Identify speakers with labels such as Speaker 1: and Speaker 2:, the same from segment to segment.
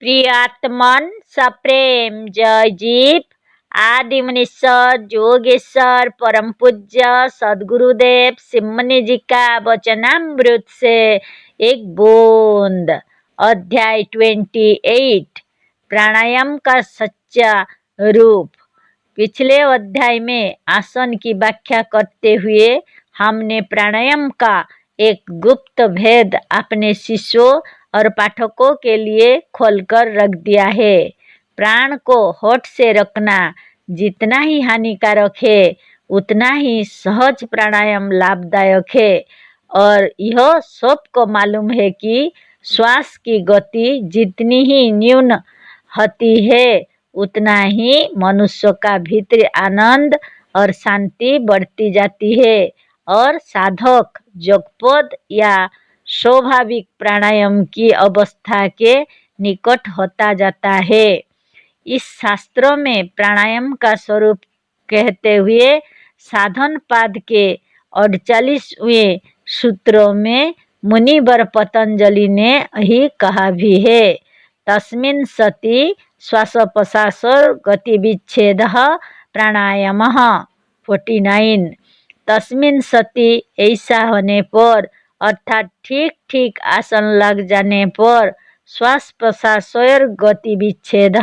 Speaker 1: प्रियात्मन सप्रेम जय जीव आदि मुनीश्वर जोगेश्वर परम पूज्य सदगुरुदेव सिमनी जी का वचनामृत से एक बूंद। अध्याय 28 प्राणायाम का सच्चा रूप। पिछले अध्याय में आसन की व्याख्या करते हुए हमने प्राणायाम का एक गुप्त भेद अपने शिष्यों और पाठकों के लिए खोलकर रख दिया है। प्राण को होठ से रखना जितना ही हानिकारक है उतना ही सहज प्राणायाम लाभदायक है, और यह सबको मालूम है कि श्वास की गति जितनी ही न्यून होती है उतना ही मनुष्य का भीतरी आनंद और शांति बढ़ती जाती है और साधक जोगपद या स्वाभाविक प्राणायाम की अवस्था के निकट होता जाता है। इस शास्त्र में प्राणायाम का स्वरूप कहते हुए साधन पाद के 48वें सूत्रों में मुनिवर पतंजलि ने ही कहा भी है, तस्मिन् सति श्वास प्रश्वास गतिविच्छेद प्राणायाम 49। तस्मिन् सति ऐसा होने पर अर्थात ठीक ठीक आसन लग जाने पर श्वास प्रश्वास गति विच्छेद,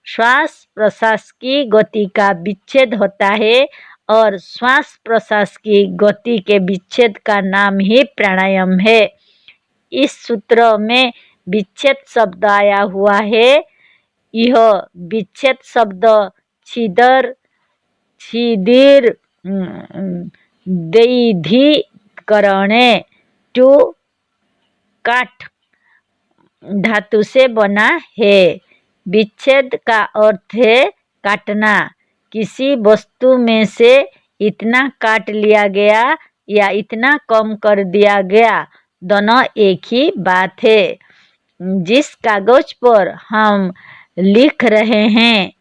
Speaker 1: श्वास प्रश्वास की गति का विच्छेद होता है और श्वास प्रश्वास की गति के विच्छेद का नाम ही प्राणायाम है। इस सूत्र में विच्छेद शब्द आया हुआ है। यह विच्छेद शब्द छिदिर दैधिकरणे टू काट धातु से बना है। विच्छेद का अर्थ है काटना। किसी वस्तु में से इतना काट लिया गया या इतना कम कर दिया गया, दोनों एक ही बात है। जिस कागज पर हम लिख रहे हैं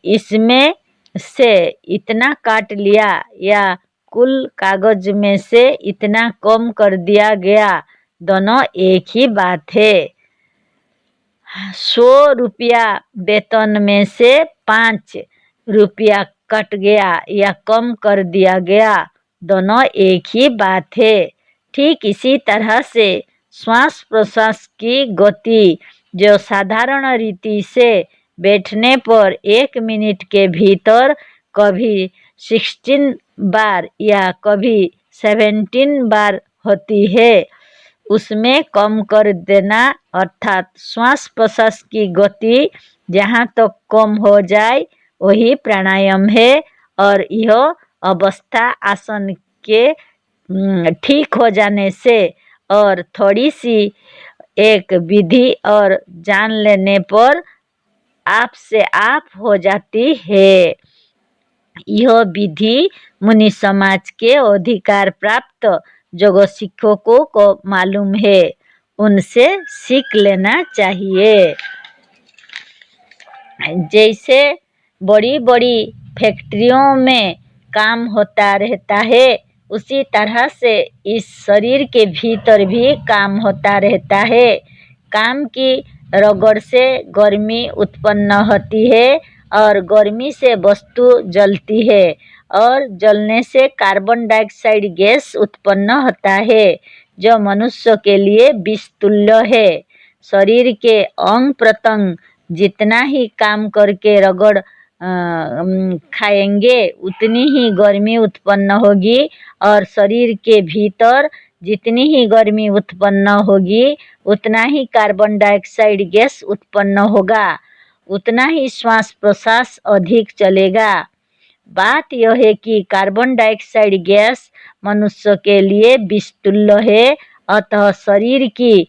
Speaker 1: इसमें से इतना काट लिया या कुल कागज में से इतना कम कर दिया गया, दोनों एक ही बात है। 100 रुपया वेतन में से 5 रुपया कट गया या कम कर दिया गया, दोनों एक ही बात है। ठीक इसी तरह से श्वास प्रश्वास की गति जो साधारण रीति से बैठने पर 1 मिनट के भीतर कभी 16 बार या कभी 17 बार होती है, उसमें कम कर देना अर्थात श्वास प्रश्वास की गति जहाँ तक कम हो जाए वही प्राणायाम है। और यह अवस्था आसन के ठीक हो जाने से और थोड़ी सी एक विधि और जान लेने पर आप से आप हो जाती है। यह विधि मुनि समाज के अधिकार प्राप्त योग शिक्षकों को मालूम है, उनसे सीख लेना चाहिए। जैसे बड़ी बड़ी फैक्ट्रियों में काम होता रहता है, उसी तरह से इस शरीर के भीतर भी काम होता रहता है। काम की रगड़ से गर्मी उत्पन्न होती है और गर्मी से वस्तु जलती है और जलने से कार्बन डाइऑक्साइड गैस उत्पन्न होता है जो मनुष्य के लिए विष तुल्य है। शरीर के अंग प्रत्यंग जितना ही काम करके रगड़ खाएंगे उतनी ही गर्मी उत्पन्न होगी और शरीर के भीतर जितनी ही गर्मी उत्पन्न होगी उतना ही कार्बन डाइऑक्साइड गैस उत्पन्न होगा, उतना ही श्वास प्रश्वास अधिक चलेगा। बात यह है कि कार्बन डाइऑक्साइड गैस मनुष्य के लिए विषतुल्य है, अतः शरीर की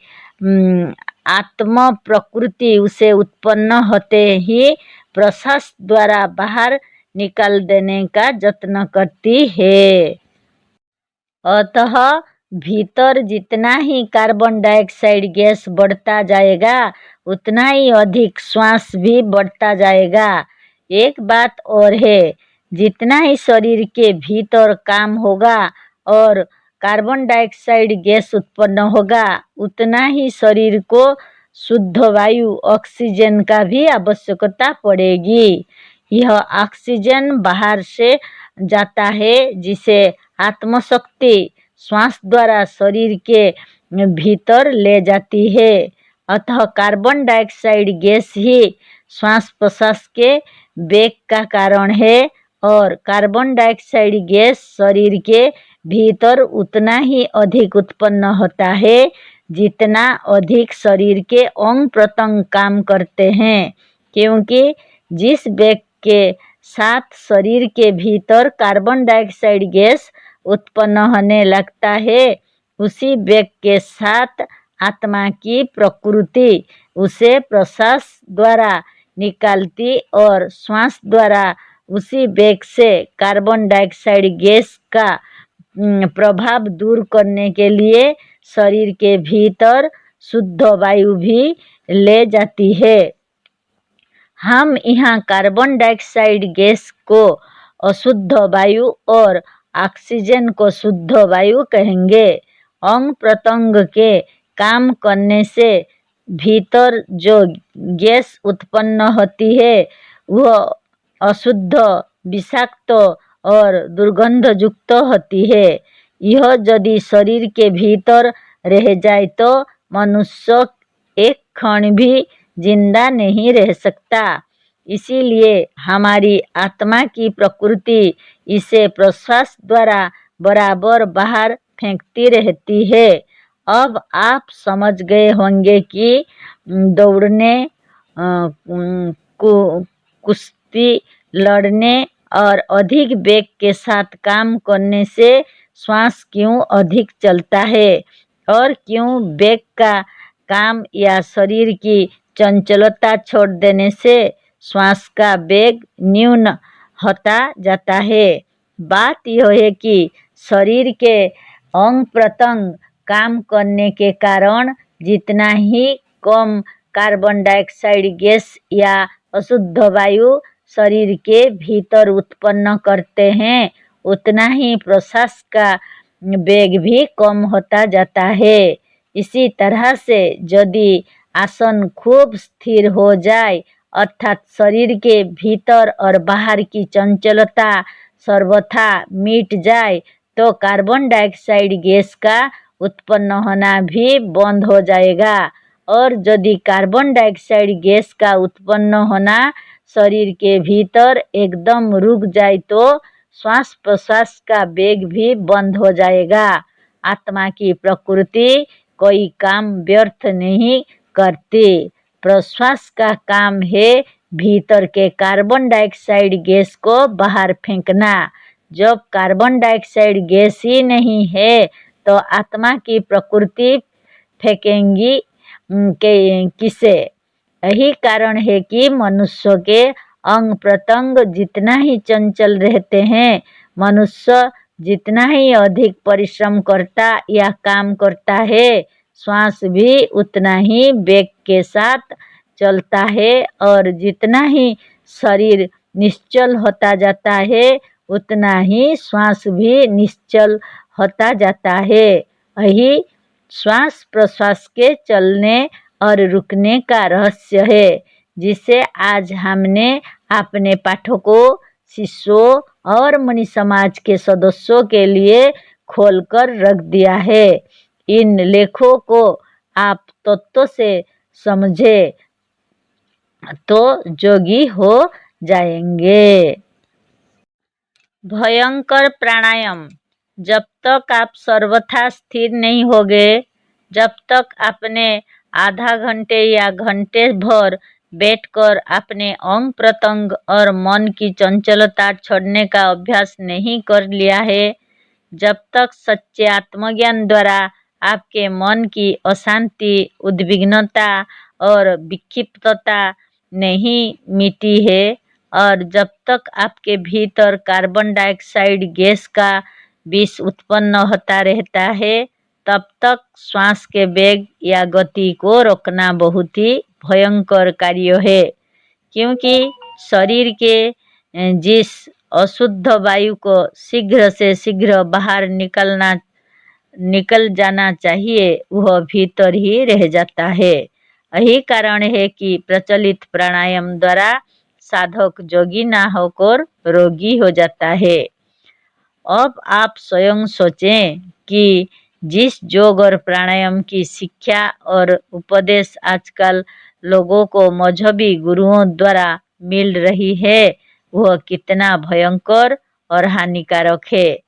Speaker 1: आत्म प्रकृति उसे उत्पन्न होते ही प्रश्वास द्वारा बाहर निकाल देने का यत्न करती है। अतः भीतर जितना ही कार्बन डाइऑक्साइड गैस बढ़ता जाएगा उतना ही अधिक श्वास भी बढ़ता जाएगा। एक बात और है, जितना ही शरीर के भीतर काम होगा और कार्बन डाइऑक्साइड गैस उत्पन्न होगा उतना ही शरीर को शुद्ध वायु ऑक्सीजन का भी आवश्यकता पड़ेगी। यह ऑक्सीजन बाहर से जाता है जिसे आत्मशक्ति श्वास द्वारा शरीर के भीतर ले जाती है। अतः कार्बन डाइऑक्साइड गैस ही श्वास प्रश्वास के वेग का कारण है और कार्बन डाइऑक्साइड गैस शरीर के भीतर उतना ही अधिक उत्पन्न होता है जितना अधिक शरीर के अंग प्रत्यंग काम करते हैं, क्योंकि जिस वेग के साथ शरीर के भीतर कार्बन डाइऑक्साइड गैस उत्पन्न होने लगता है उसी वेग के साथ आत्मा की प्रकृति उसे प्रश्वास द्वारा निकालती और श्वास द्वारा उसी वेग से कार्बन डाइऑक्साइड गैस का प्रभाव दूर करने के लिए शरीर के भीतर शुद्ध वायु भी ले जाती है। हम यहाँ कार्बन डाइऑक्साइड गैस को अशुद्ध वायु और ऑक्सीजन को शुद्ध वायु कहेंगे। अंग प्रत्यंग के काम करने से भीतर जो गैस उत्पन्न होती है वह अशुद्ध, विषाक्त और दुर्गंधयुक्त होती है। यह यदि शरीर के भीतर रह जाए तो मनुष्य एक क्षण भी जिंदा नहीं रह सकता। इसीलिए हमारी आत्मा की प्रकृति इसे प्रश्वास द्वारा बराबर बाहर फेंकती रहती है। अब आप समझ गए होंगे कि दौड़ने, कुश्ती लड़ने और अधिक वेग के साथ काम करने से श्वास क्यों अधिक चलता है और क्यों वेग का काम या शरीर की चंचलता छोड़ देने से श्वास का वेग न्यून होता जाता है। बात यह है कि शरीर के अंग प्रत्यंग काम करने के कारण जितना ही कम कार्बन डाइऑक्साइड गैस या अशुद्ध वायु शरीर के भीतर उत्पन्न करते हैं उतना ही प्रश्वास का वेग भी कम होता जाता है। इसी तरह से यदि आसन खूब स्थिर हो जाए अर्थात शरीर के भीतर और बाहर की चंचलता सर्वथा मिट जाए तो कार्बन डाइऑक्साइड गैस का उत्पन्न होना भी बंद हो जाएगा और यदि कार्बन डाइऑक्साइड गैस का उत्पन्न होना शरीर के भीतर एकदम रुक जाए तो श्वास प्रश्वास का वेग भी बंद हो जाएगा। आत्मा की प्रकृति कोई काम व्यर्थ नहीं करती। प्रश्वास का काम है भीतर के कार्बन डाइऑक्साइड गैस को बाहर फेंकना। जब कार्बन डाइऑक्साइड गैस ही नहीं है तो आत्मा की प्रकृति फेंकेंगी किसे? यही कारण है कि मनुष्य के अंग प्रत्यंग जितना ही चंचल रहते हैं, मनुष्य जितना ही अधिक परिश्रम करता या काम करता है, श्वास भी उतना ही वेग के साथ चलता है और जितना ही शरीर निश्चल होता जाता है उतना ही श्वास भी निश्चल होता जाता है। यही श्वास प्रश्वास के चलने और रुकने का रहस्य है जिसे आज हमने अपने पाठकों, शिष्यों और मनी समाज के सदस्यों के लिए खोलकर रख दिया है। इन लेखों को आप तत्व से समझे तो जोगी हो जाएंगे। भयंकर प्राणायाम। जब तक आप सर्वथा स्थिर नहीं होगे, जब तक आपने आधा घंटे या घंटे भर बैठकर अपने अंग प्रत्यंग और मन की चंचलता छोड़ने का अभ्यास नहीं कर लिया है, जब तक सच्चे आत्मज्ञान द्वारा आपके मन की अशांति, उद्विग्नता और विक्षिप्तता नहीं मिटी है और जब तक आपके भीतर कार्बन डाइऑक्साइड गैस का विष उत्पन्न होता रहता है, तब तक श्वास के वेग या गति को रोकना बहुत ही भयंकर कार्य है। क्योंकि शरीर के जिस अशुद्ध वायु को शीघ्र से शीघ्र बाहर निकल जाना चाहिए वह भीतर ही रह जाता है। यही कारण है कि प्रचलित प्राणायाम द्वारा साधक जोगी ना होकर रोगी हो जाता है। अब आप स्वयं सोचें कि जिस योग और प्राणायाम की शिक्षा और उपदेश आजकल लोगों को मजहबी गुरुओं द्वारा मिल रही है, वह कितना भयंकर और हानिकारक है।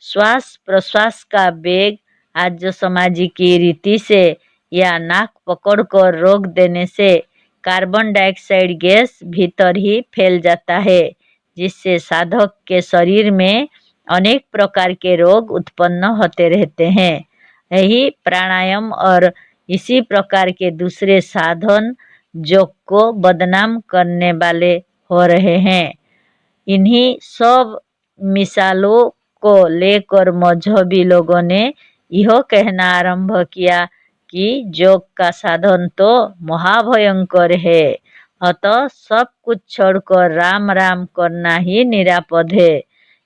Speaker 1: श्वास प्रश्वास का वेग आज जो सामाजिक रीति से या नाक पकड़कर रोक देने से कार्बन डाइऑक्साइड गैस भीतर ही फैल जाता है, जिससे साधक के शरीर में अनेक प्रकार के रोग उत्पन्न होते रहते हैं। यही प्राणायाम और इसी प्रकार के दूसरे साधन योग को बदनाम करने वाले हो रहे हैं। इन्हीं सब मिसालों को लेकर मजहबी लोगों ने यह कहना आरंभ किया कि योग का साधन तो महाभयंकर है, अतः सब कुछ छोड़कर राम राम करना ही निरापद है।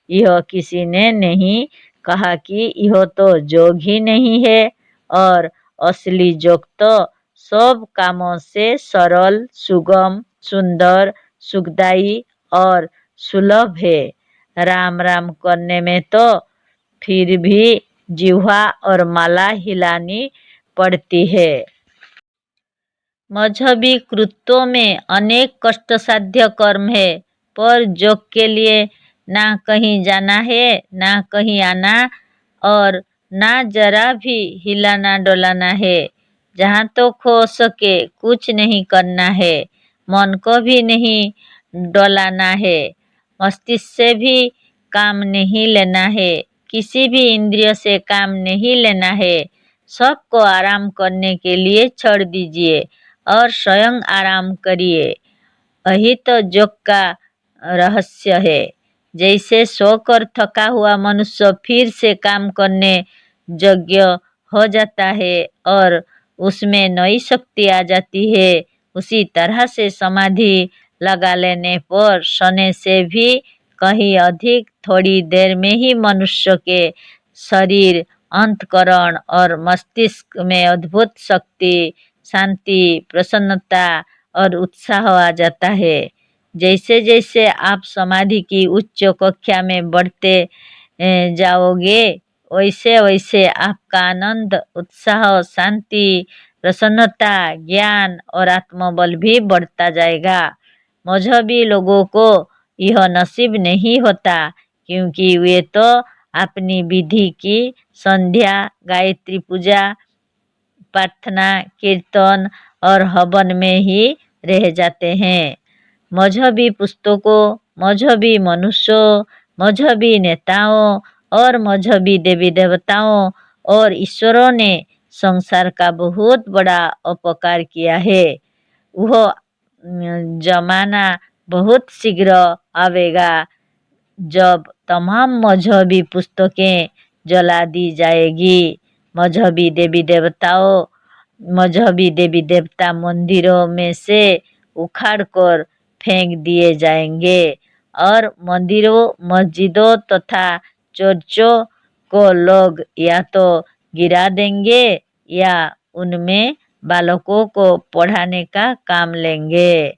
Speaker 1: यह किसी ने नहीं कहा कि यह तो योग ही नहीं है, और असली योग तो सब कामों से सरल, सुगम, सुंदर, सुखदायी और सुलभ है। राम राम करने में तो फिर भी जिह्वा और माला हिलानी पड़ती है। मजहबी कृत्यों में अनेक कष्टसाध्य कर्म है, पर योग के लिए ना कहीं जाना है, ना कहीं आना, और ना जरा भी हिलाना डोलाना है। जहाँ तो हो सके कुछ नहीं करना है, मन को भी नहीं डोलाना है, मस्तिष्क से भी काम नहीं लेना है, किसी भी इंद्रिय से काम नहीं लेना है। सबको आराम करने के लिए छोड़ दीजिए और स्वयं आराम करिए। यही तो योग का रहस्य है। जैसे सोकर थका हुआ मनुष्य फिर से काम करने योग्य हो जाता है और उसमें नई शक्ति आ जाती है, उसी तरह से समाधि लगा लेने पर सोने से भी कहीं अधिक थोड़ी देर में ही मनुष्य के शरीर, अंतकरण और मस्तिष्क में अद्भुत शक्ति, शांति, प्रसन्नता और उत्साह आ जाता है। जैसे जैसे आप समाधि की उच्च कक्षा में बढ़ते जाओगे, वैसे वैसे आपका आनंद, उत्साह, शांति, प्रसन्नता, ज्ञान और आत्मबल भी बढ़ता जाएगा। मजहबी लोगों को यह नसीब नहीं होता, क्योंकि वे तो अपनी विधि की संध्या, गायत्री पूजा, प्रार्थना, कीर्तन और हवन में ही रह जाते हैं। मजहबी पुस्तकों, मजहबी मनुष्यों, मजहबी नेताओं और मजहबी देवी देवताओं और ईश्वरों ने संसार का बहुत बड़ा उपकार किया है। वह जमाना बहुत शीघ्र आवेगा जब तमाम मजहबी पुस्तकें जला दी जाएगी। मजहबी देवी देवता मंदिरों में से उखाड़ कर फेंक दिए जाएंगे और मंदिरों, मस्जिदों तथा चर्चों को लोग या तो गिरा देंगे या उनमें बालकों को पढ़ाने का काम लेंगे।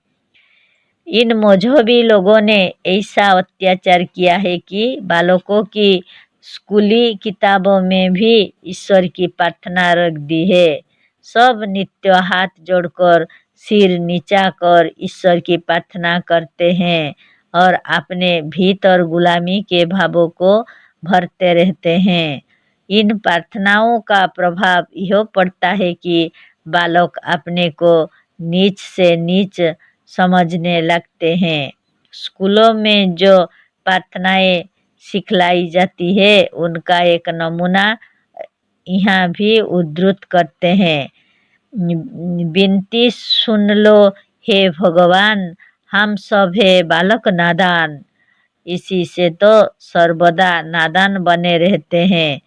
Speaker 1: इन मजहबी लोगों ने ऐसा अत्याचार किया है कि बालकों की स्कूली किताबों में भी ईश्वर की प्रार्थना रख दी है। सब नित्य हाथ जोड़कर, सिर नीचा कर ईश्वर की प्रार्थना करते हैं और अपने भीतर गुलामी के भावों को भरते रहते हैं। इन प्रार्थनाओं का प्रभाव यह पड़ता है कि बालक अपने को नीच से नीच समझने लगते हैं। स्कूलों में जो प्रार्थनाएं सिखलाई जाती है, उनका एक नमूना यहाँ भी उद्धृत करते हैं। विनती सुन लो हे भगवान, हम सब है बालक नादान। इसी से तो सर्वदा नादान बने रहते हैं।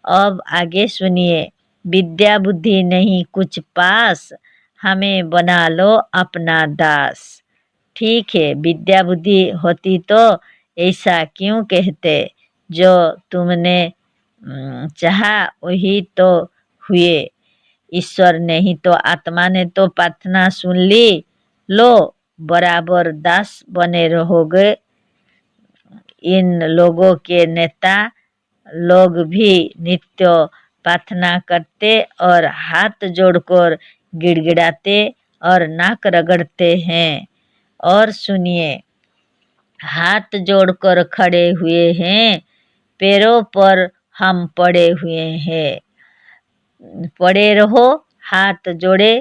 Speaker 1: अब आगे सुनिए। विद्या बुद्धि नहीं कुछ पास, हमें बना लो अपना दास। ठीक है, विद्या बुद्धि होती तो ऐसा क्यों कहते? जो तुमने चाहा वही तो हुए। ईश्वर नहीं तो आत्मा ने तो प्रार्थना सुन ली, लो बराबर दास बने रहोगे। इन लोगों के नेता लोग भी नित्य प्रार्थना करते और हाथ जोड़कर गिड़गिड़ाते और नाक रगड़ते हैं। और सुनिए, हाथ जोड़कर खड़े हुए हैं, पैरों पर हम पड़े हुए हैं। पड़े रहो, हाथ जोड़े,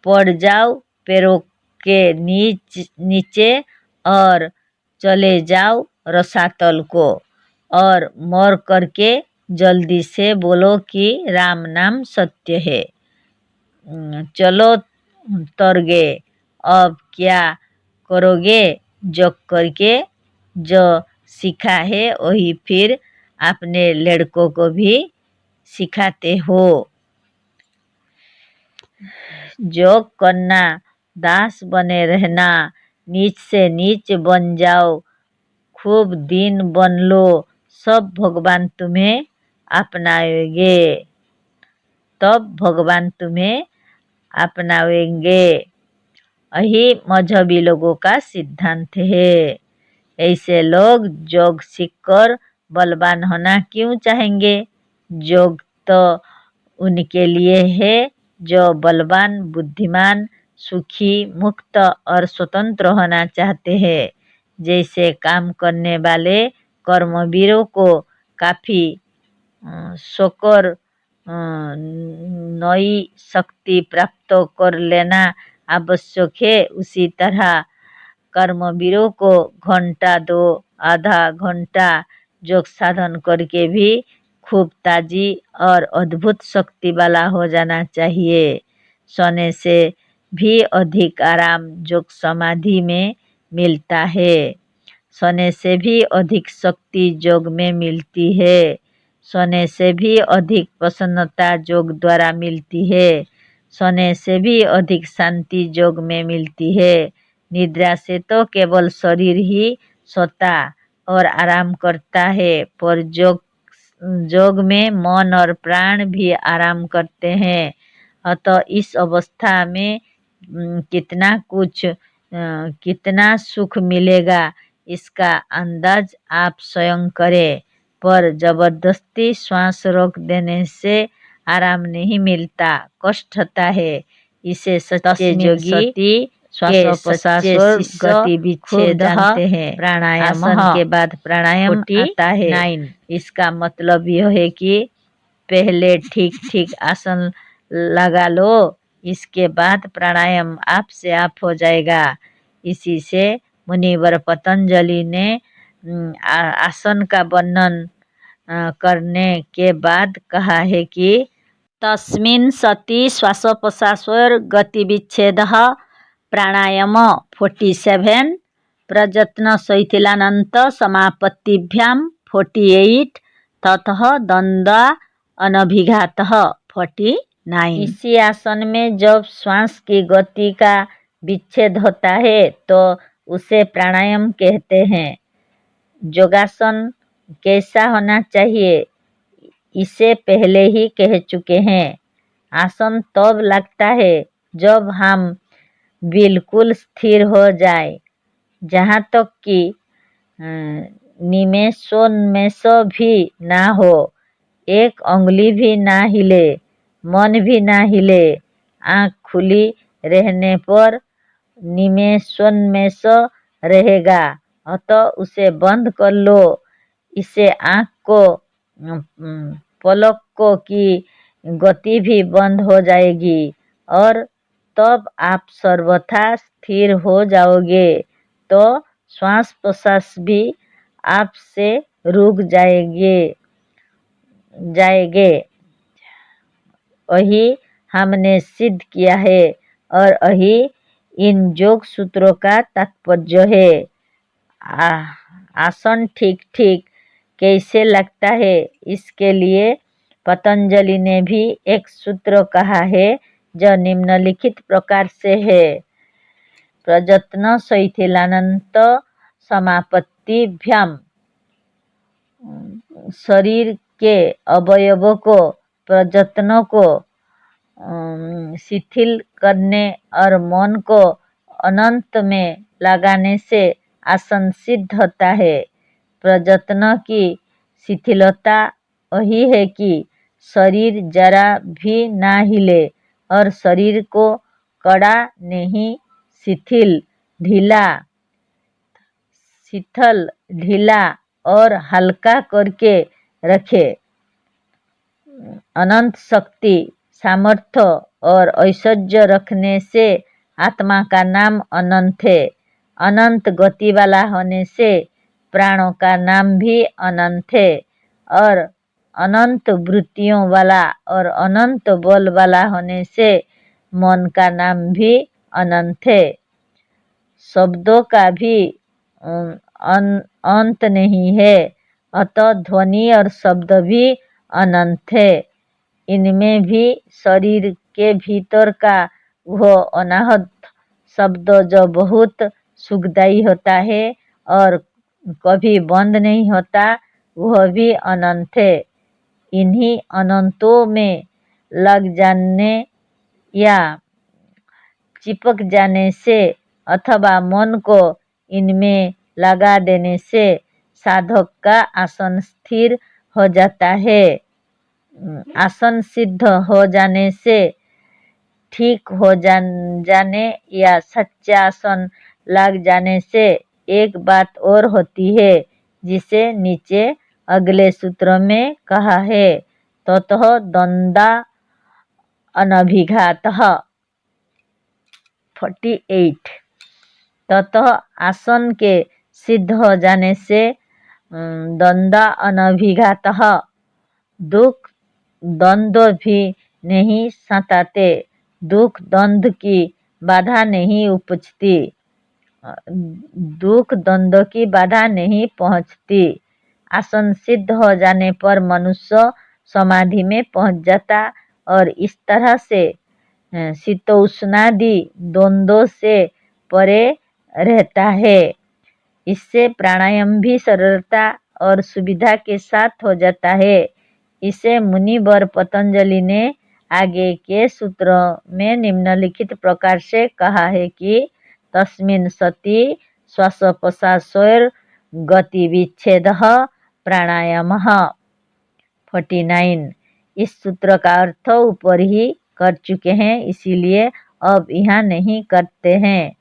Speaker 1: पड़ जाओ पैरों के नीचे और चले जाओ रसातल को, और मर करके जल्दी से बोलो कि राम नाम सत्य है। चलो तर गए, अब क्या करोगे? जो करके जो सीखा है वही फिर अपने लड़कों को भी सिखाते हो। जोग करना, दास बने रहना, नीच से नीच बन जाओ, खूब दीन बन लो, सब भगवान तुम्हें अपनाएंगे, तब भगवान तुम्हें अपनाएंगे। यही मजहबी लोगों का सिद्धांत है। ऐसे लोग जोग सीखकर बलवान होना क्यों चाहेंगे? जोग तो उनके लिए है जो बलवान, बुद्धिमान, सुखी, मुक्त और स्वतंत्र होना चाहते हैं। जैसे काम करने वाले कर्मवीरों को काफी सोकर नई शक्ति प्राप्त कर लेना आवश्यक है, उसी तरह कर्मवीरों को घंटा दो आधा घंटा योग साधन करके भी खूब ताजी और अद्भुत शक्ति वाला हो जाना चाहिए। सोने से भी अधिक आराम योग समाधि में मिलता है। सोने से भी अधिक शक्ति योग में मिलती है। सोने से भी अधिक प्रसन्नता योग द्वारा मिलती है। सोने से भी अधिक शांति योग में मिलती है। निद्रा से तो केवल शरीर ही सोता और आराम करता है, पर योग में मन और प्राण भी आराम करते हैं। अतः इस अवस्था में कितना सुख मिलेगा इसका अंदाज आप स्वयं करें, पर जबरदस्ती श्वास रोक देने से आराम नहीं मिलता, कष्ट होता है। इसे सच्चे योगी श्वासोपश्वास गति विच्छेद जानते हैं। प्राणायाम के बाद प्राणायाम आता है। इसका मतलब यह है कि पहले ठीक ठीक आसन लगा लो, इसके बाद प्राणायाम आप से आप हो जाएगा। इसी से मुनिवर पतंजलि ने आसन का वर्णन करने के बाद कहा है कि तस्मिन् सति श्वासोपश्वासोर गतिविच्छेदः प्राणायाम 47 प्रयत्न शैथिलानंत समापत्तिभ्यां 48 ततः द्वंद्व अनभिघातः 49। इसी आसन में जब श्वास की गति का विच्छेद होता है तो उसे प्राणायाम कहते हैं। योगासन कैसा होना चाहिए इसे पहले ही कह चुके हैं। आसन तब लगता है जब हम बिल्कुल स्थिर हो जाए, जहाँ तक कि निमेषोन्मेष भी ना हो, एक अंगुली भी ना हिले, मन भी ना हिले। आँख खुली रहने पर निमेषोन्मेष रहेगा, अतः उसे बंद कर लो। इससे आँख को पलकों की गति भी बंद हो जाएगी और तब आप सर्वथा स्थिर हो जाओगे, तो श्वास प्रश्वास भी आपसे रुक जाएंगे। यही हमने सिद्ध किया है और यही इन योग सूत्रों का तात्पर्य है। आसन ठीक ठीक कैसे लगता है इसके लिए पतंजलि ने भी एक सूत्र कहा है जो निम्नलिखित प्रकार से है। प्रयत्न शैथिलानंत समापत्तिभ्याम, शरीर के अवयवों को, प्रयत्नों को शिथिल करने और मन को अनंत में लगाने से आसन सिद्ध होता है। प्रयत्न की शिथिलता वही है कि शरीर जरा भी ना हिले और शरीर को कड़ा नहीं शिथिल ढीला और हल्का करके रखे। अनंत शक्ति, सामर्थ्य और ऐश्वर्य रखने से आत्मा का नाम अनंत है। अनंत गति वाला होने से प्राणों का नाम भी अनंत है और अनंत वृत्तियों वाला और अनंत बल वाला होने से मन का नाम भी अनंत है। शब्दों का भी अंत नहीं है, अतः ध्वनि और शब्द भी अनंत है। इनमें भी शरीर के भीतर का वह अनाहत शब्द जो बहुत सुखदायी होता है और कभी बंद नहीं होता, वह भी अनंत है। इन्हीं अनंतों में लग जाने या चिपक जाने से अथवा मन को इनमें लगा देने से साधक का आसन स्थिर हो जाता है। आसन सिद्ध हो जाने से ठीक हो जाने या सच्चा आसन लग जाने से एक बात और होती है, जिसे नीचे अगले सूत्र में कहा है, ततः द्वंद्वा अनभिघातः। 48। ततः आसन के सिद्ध हो जाने से द्वंद्वा अनभिघातः, दुख द्वंद्व भी नहीं सताते, दुख द्वंद्व की बाधा नहीं उपजती, दुख द्वंद्व की बाधा नहीं पहुँचती। आसन सिद्ध हो जाने पर मनुष्य समाधि में पहुँच जाता और इस तरह से शीतोष्णादि द्वंद्वों से परे रहता है। इससे प्राणायाम भी सरलता और सुविधा के साथ हो जाता है। इसे मुनिवर पतंजलि ने आगे के सूत्र में निम्नलिखित प्रकार से कहा है कि तस्मिन् सति श्वासोपश्वासोर् गति विच्छेदः प्राणायामः। 49। इस सूत्र का अर्थ ऊपर ही कर चुके हैं, इसीलिए अब यहाँ नहीं करते हैं,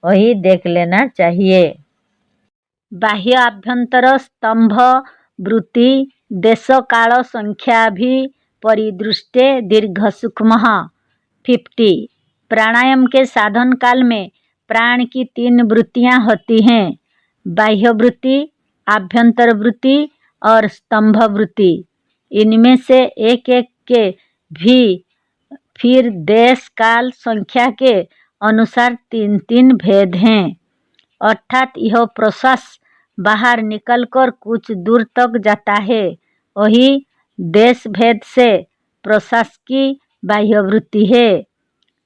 Speaker 1: वही देख लेना चाहिए। बाह्य आभ्यंतर स्तंभ वृत्ति देश काल संख्या भी परिदृष्टे दीर्घ सूक्ष्म। 50। प्राणायाम के साधन काल में प्राण की 3 वृत्तियां होती हैं, बाह्य वृत्ति, आभ्यंतर वृत्ति और स्तंभ वृत्ति। इनमें से एक एक के भी फिर देश काल संख्या के अनुसार 3 भेद हैं, अर्थात यह प्रश्वास बाहर निकलकर कुछ दूर तक जाता है, वही देश भेद से प्रश्वास की बाह्य वृत्ति है।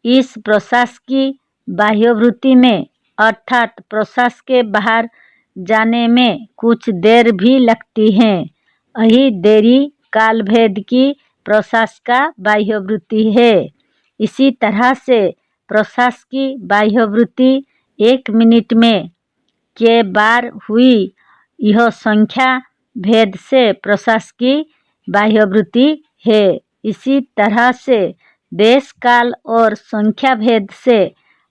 Speaker 1: इस प्रश्वास की बाह्य वृत्ति में अर्थात प्रश्वास के बाहर जाने में कुछ देर भी लगती है, यही देरी काल भेद की प्रश्वास का बाह्य वृत्ति है। इसी तरह से प्रश्वास की बाह्य वृत्ति 1 मिनट में के बार हुई, यह संख्या भेद से प्रश्वास की बाह्य वृत्ति है। इसी तरह से देश काल और संख्या भेद से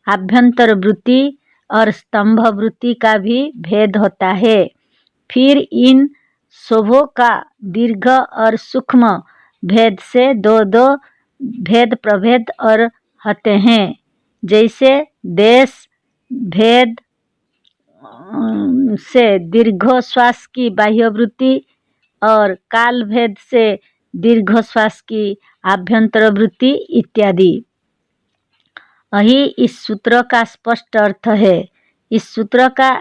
Speaker 1: आभ्यंतर वृत्ति और स्तंभ वृत्ति का भी भेद होता है। फिर इन सबों का दीर्घ और सूक्ष्म भेद से 2 भेद प्रभेद और होते हैं, जैसे देश भेद से दीर्घ श्वास की बाह्य वृत्ति और काल भेद से दीर्घ श्वास की आभ्यंतर वृत्ति इत्यादि। यही इस सूत्र का स्पष्ट अर्थ है। इस सूत्र का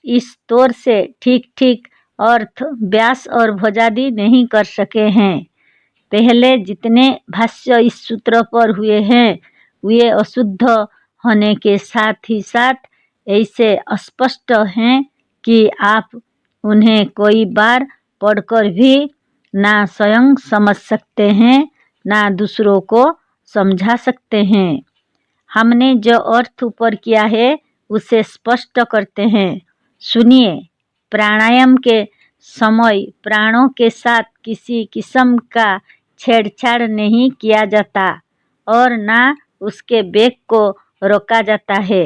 Speaker 1: इस तौर से ठीक ठीक अर्थ व्यास और भोजादि नहीं कर सके हैं। पहले जितने भाष्य इस सूत्र पर हुए हैं, वे अशुद्ध होने के साथ ही साथ ऐसे अस्पष्ट हैं कि आप उन्हें कोई बार पढ़कर भी ना स्वयं समझ सकते हैं, ना दूसरों को समझा सकते हैं। हमने जो अर्थ ऊपर किया है उसे स्पष्ट करते हैं। सुनिए, प्राणायाम के समय प्राणों के साथ किसी किस्म का छेड़छाड़ नहीं किया जाता और ना उसके वेग को रोका जाता है।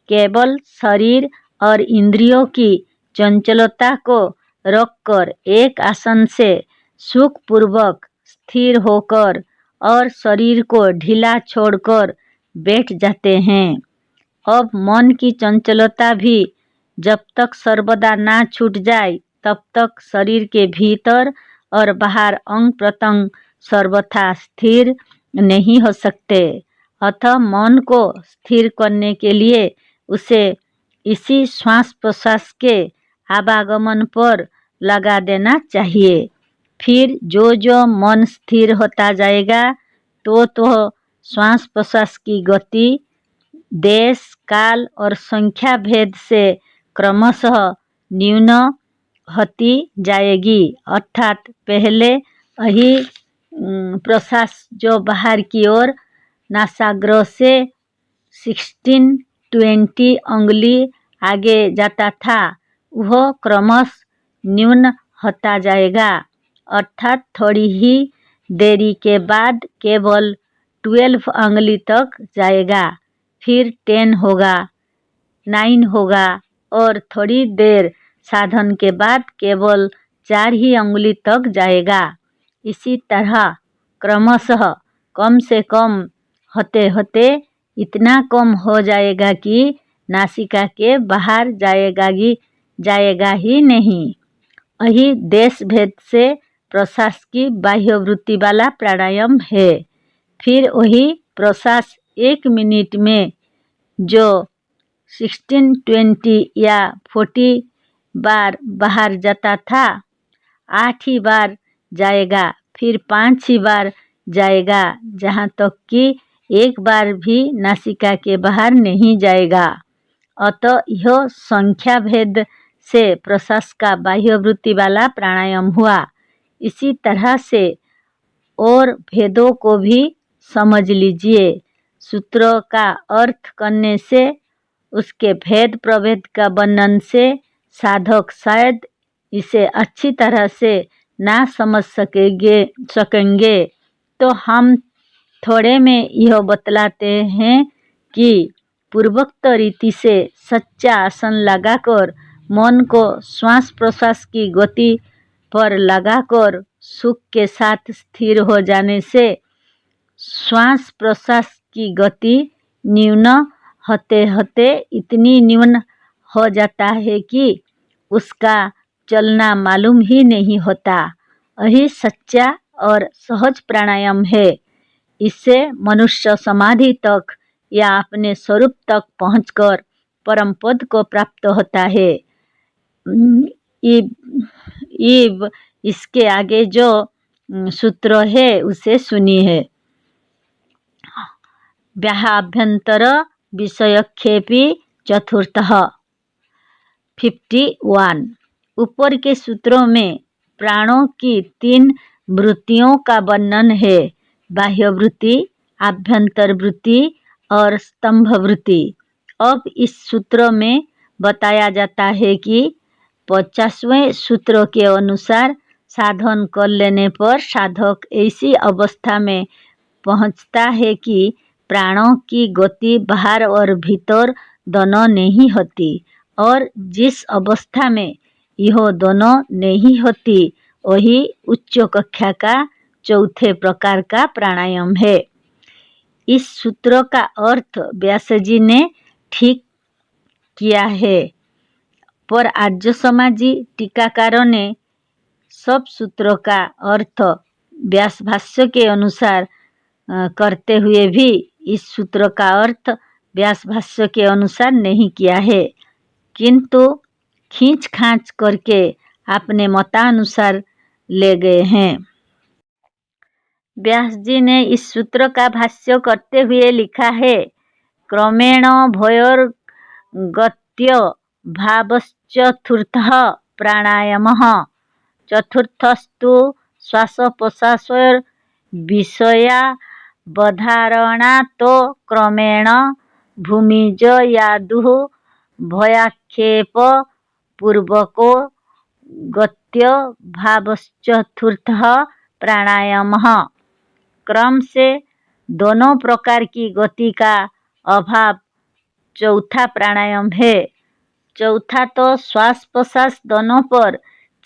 Speaker 1: केवल शरीर और इंद्रियों की चंचलता को रोककर एक आसन से सुखपूर्वक स्थिर होकर और शरीर को ढीला छोड़कर बैठ जाते हैं। अब मन की चंचलता भी जब तक सर्वदा ना छूट जाए तब तक शरीर के भीतर और बाहर अंग प्रत्यंग सर्वथा स्थिर नहीं हो सकते। अतः मन को स्थिर करने के लिए उसे इसी श्वास प्रश्वास के आवागमन पर लगा देना चाहिए। फिर जो जो मन स्थिर होता जाएगा तो श्वास प्रश्वास की गति देश काल और संख्या भेद से क्रमशः न्यून होती जाएगी। अर्थात पहले यही प्रश्वास जो बाहर की ओर नासाग्र से 16-20 अंगुली आगे जाता था वह क्रमश न्यून होता जाएगा। अर्थात थोड़ी ही देरी के बाद केवल 12 अंगुली तक जाएगा, फिर 10 होगा, 9 होगा और थोड़ी देर साधन के बाद केवल 4 ही अंगुली तक जाएगा। इसी तरह क्रमशः कम से कम होते होते इतना कम हो जाएगा कि नासिका के बाहर जाएगा ही नहीं। यही देश भेद से प्रश्वास की बाह्य वृत्ति वाला प्राणायाम है। फिर वही प्रश्वास 1 मिनट में जो 16-20 या 40 बार बाहर जाता था 8 ही बार जाएगा, फिर 5 ही बार जाएगा, जहाँ तक कि एक बार भी नासिका के बाहर नहीं जाएगा। अतः यह संख्या भेद से प्रश्वास का बाह्य वृत्ति वाला प्राणायाम हुआ। इसी तरह से और भेदों को भी समझ लीजिए। सूत्र का अर्थ करने से उसके भेद प्रभेद का वर्णन से साधक शायद इसे अच्छी तरह से ना समझ सकेंगे तो हम थोड़े में यह बतलाते हैं कि पूर्वोक्त रीति से सच्चा आसन लगाकर मन को श्वास प्रश्वास की गति पर लगाकर सुख के साथ स्थिर हो जाने से श्वास प्रश्वास की गति न्यून होते होते इतनी न्यून हो जाता है कि उसका चलना मालूम ही नहीं होता। यही सच्चा और सहज प्राणायाम है। इससे मनुष्य समाधि तक या अपने स्वरूप तक पहुंचकर परम पद को प्राप्त होता है। इसके आगे जो सूत्र है उसे सुनिए। व्याहाभ्यंतर विषयक्षेपी चतुर्थः 51। ऊपर के सूत्रों में प्राणों की 3 वृत्तियों का वर्णन है, बाह्य वृत्ति, आभ्यंतर वृत्ति और स्तंभ वृत्ति। अब इस सूत्र में बताया जाता है कि 50वें सूत्र के अनुसार साधन कर लेने पर साधक ऐसी अवस्था में पहुंचता है कि प्राणों की गति बाहर और भीतर दोनों नहीं होती, और जिस अवस्था में यह दोनों नहीं होती वही उच्च कक्षा का चौथे प्रकार का प्राणायाम है। इस सूत्र का अर्थ व्यास जी ने ठीक किया है, पर आर्य समाजी टीकाकारों ने सब सूत्रों का अर्थ व्यास भाष्य के अनुसार करते हुए भी इस सूत्र का अर्थ व्यास भाष्य के अनुसार नहीं किया है, किंतु खींच खांच करके अपने मतानुसार ले गए हैं। व्यास जी ने इस सूत्र का भाष्य करते हुए लिखा है, क्रमेण भयोर्गत्य भावश्चतुर्थः प्राणायामः, चतुर्थस्तु श्वास प्रश्वासोर्विषया बधारणा तो क्रमेण भूमिज यादुः भयाक्षेप पूर्वको गत्य भावश्चतुर्थः प्राणायामः। क्रम से दोनों प्रकार की गति का अभाव चौथा प्राणायाम है। चौथा तो श्वास प्रश्वास दोनों पर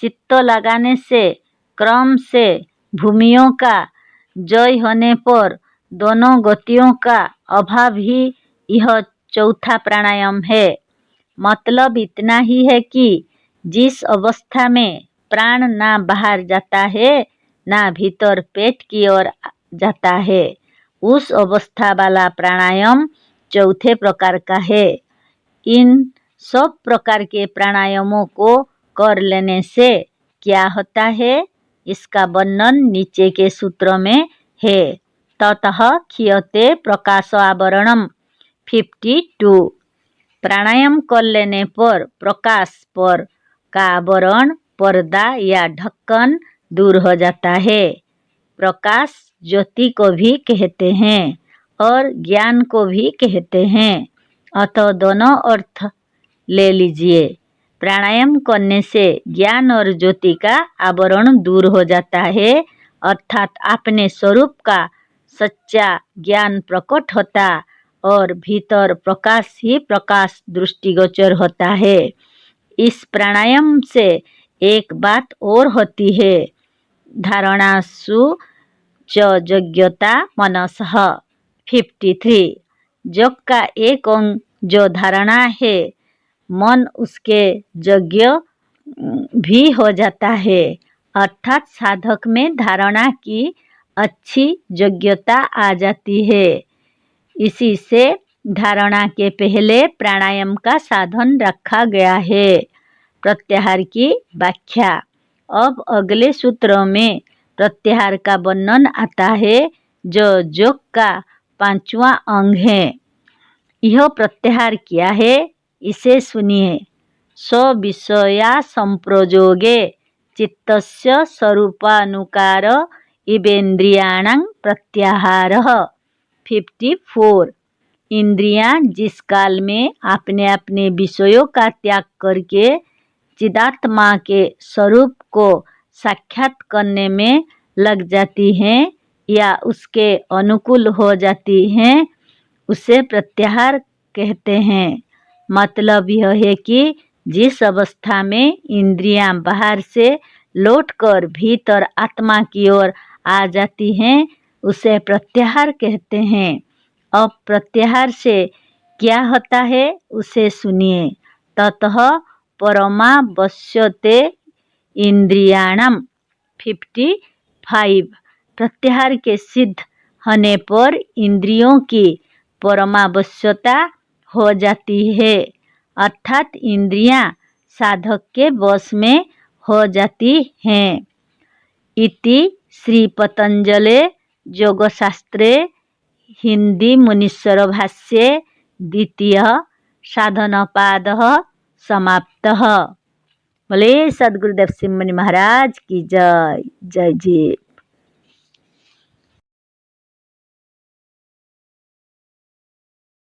Speaker 1: चित्त लगाने से क्रम से भूमियों का जय होने पर दोनों गतियों का अभाव ही यह चौथा प्राणायाम है। मतलब इतना ही है कि जिस अवस्था में प्राण ना बाहर जाता है ना भीतर पेट की ओर जाता है, उस अवस्था वाला प्राणायाम चौथे प्रकार का है। इन सब प्रकार के प्राणायामों को कर लेने से क्या होता है, इसका वर्णन नीचे के सूत्र में है। ततः क्षीयते प्रकाश आवरणम। 52 प्राणायाम कर लेने पर प्रकाश पर का आवरण पर्दा या ढक्कन दूर हो जाता है। प्रकाश ज्योति को भी कहते हैं और ज्ञान को भी कहते हैं, अतः दोनों अर्थ ले लीजिए। प्राणायाम करने से ज्ञान और ज्योति का आवरण दूर हो जाता है, अर्थात अपने स्वरूप का सच्चा ज्ञान प्रकट होता और भीतर प्रकाश ही प्रकाश दृष्टिगोचर होता है। इस प्राणायाम से एक बात और होती है, धारणासु च यज्ञता मनसः। 53 योग का एक अंग जो धारणा है, मन उसके यज्ञ भी हो जाता है, अर्थात साधक में धारणा की अच्छी योग्यता आ जाती है। इसी से धारणा के पहले प्राणायाम का साधन रखा गया है। प्रत्याहार की व्याख्या। अब अगले सूत्र में प्रत्याहार का वर्णन आता है, जो योग का 5वां अंग है। यह प्रत्याहार क्या है, इसे सुनिए। स्विषया संप्रयोगे चित्तस्य स्वरूपानुकार इवेन्द्रियाणां प्रत्याहारः। 54 इंद्रियां जिस काल में अपने अपने विषयों का त्याग करके चिदात्मा के स्वरूप को साक्षात करने में लग जाती हैं या उसके अनुकूल हो जाती हैं, उसे प्रत्याहार कहते हैं। मतलब यह है कि जिस अवस्था में इंद्रियां बाहर से लौटकर भीतर आत्मा की ओर आ जाती हैं, उसे प्रत्याहार कहते हैं। अब प्रत्याहार से क्या होता है, उसे सुनिए। ततः परमावश्यते इंद्रियाणाम। 55 प्रत्याहार के सिद्ध होने पर इंद्रियों की परमावश्यता हो जाती है, अर्थात इंद्रियां साधक के वश में हो जाती हैं। इति श्री पतंजले योगशास्त्रे हिंदी मुनीश्वर भाष्ये द्वितीय साधनपादः समाप्तः। बोले सद्गुरुदेव सिंह मुनि महाराज की जय। जय जी।